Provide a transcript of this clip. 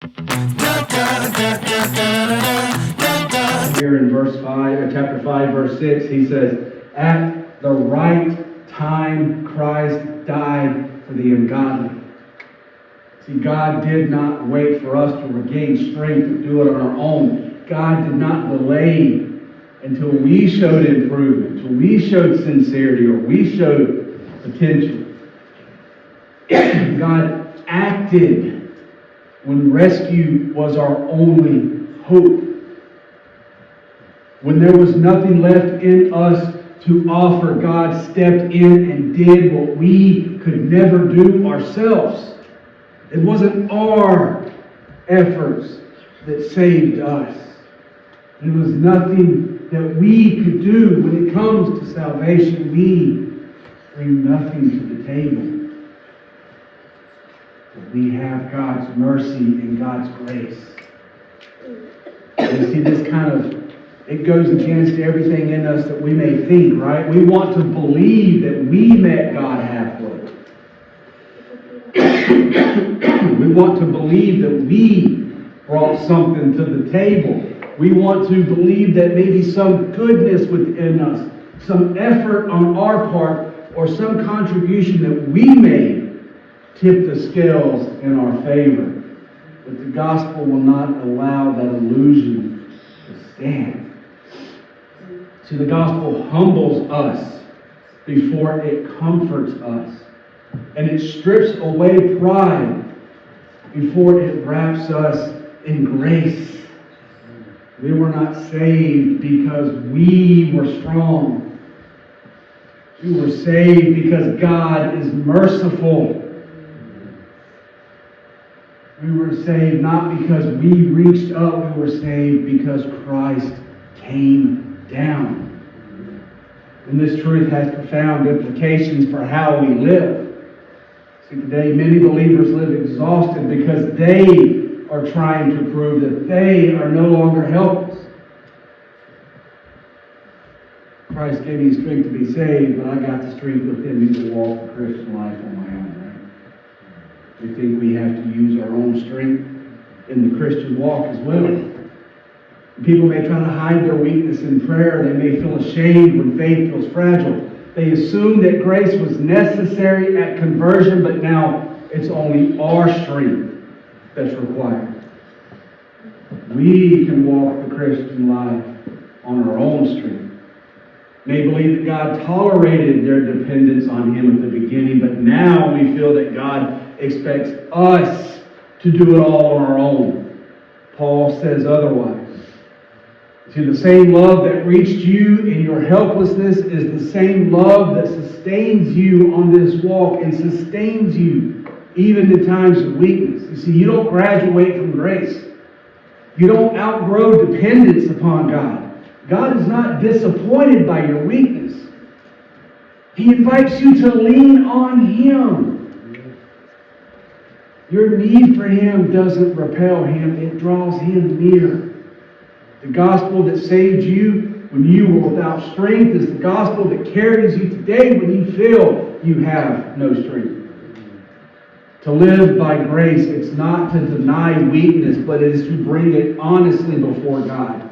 Here in verse 5, or chapter 5, verse 6, he says, "At the right time Christ died for the ungodly." See, God did not wait for us to regain strength to do it on our own. God did not delay until we showed improvement, until we showed sincerity, or we showed potential. God acted when rescue was our only hope. When there was nothing left in us to offer, God stepped in and did what we could never do ourselves. It wasn't our efforts that saved us. It was nothing that we could do. When it comes to salvation, we bring nothing to the table. But we have God's mercy and God's grace. And you see, this kind of, it goes against everything in us that we may think, right? We want to believe that we met God halfway. We want to believe that we brought something to the table. We want to believe that maybe some goodness within us, some effort on our part, or some contribution that we made tipped the scales in our favor. But the gospel will not allow that illusion to stand. See, the gospel humbles us before it comforts us. And it strips away pride before it wraps us in grace. We were not saved because we were strong. We were saved because God is merciful. We were saved not because we reached up. We were saved because Christ came down. And this truth has profound implications for how we live. See, today many believers live exhausted because they are trying to prove that they are no longer helpless. Christ gave me strength to be saved, but I got the strength within me to walk the Christian life on my own. Right? We think we have to use our own strength in the Christian walk as well. People may try to hide their weakness in prayer. They may feel ashamed when faith feels fragile. They assume that grace was necessary at conversion, but now it's only our strength that's required. We can walk the Christian life on our own strength. They believe that God tolerated their dependence on Him at the beginning, but now we feel that God expects us to do it all on our own. Paul says otherwise. See, the same love that reached you in your helplessness is the same love that sustains you on this walk and sustains you even in times of weakness. You see, you don't graduate from grace. You don't outgrow dependence upon God. God is not disappointed by your weakness. He invites you to lean on Him. Your need for Him doesn't repel Him. It draws Him near. The gospel that saved you when you were without strength is the gospel that carries you today when you feel you have no strength. To live by grace, it's not to deny weakness, but it is to bring it honestly before God.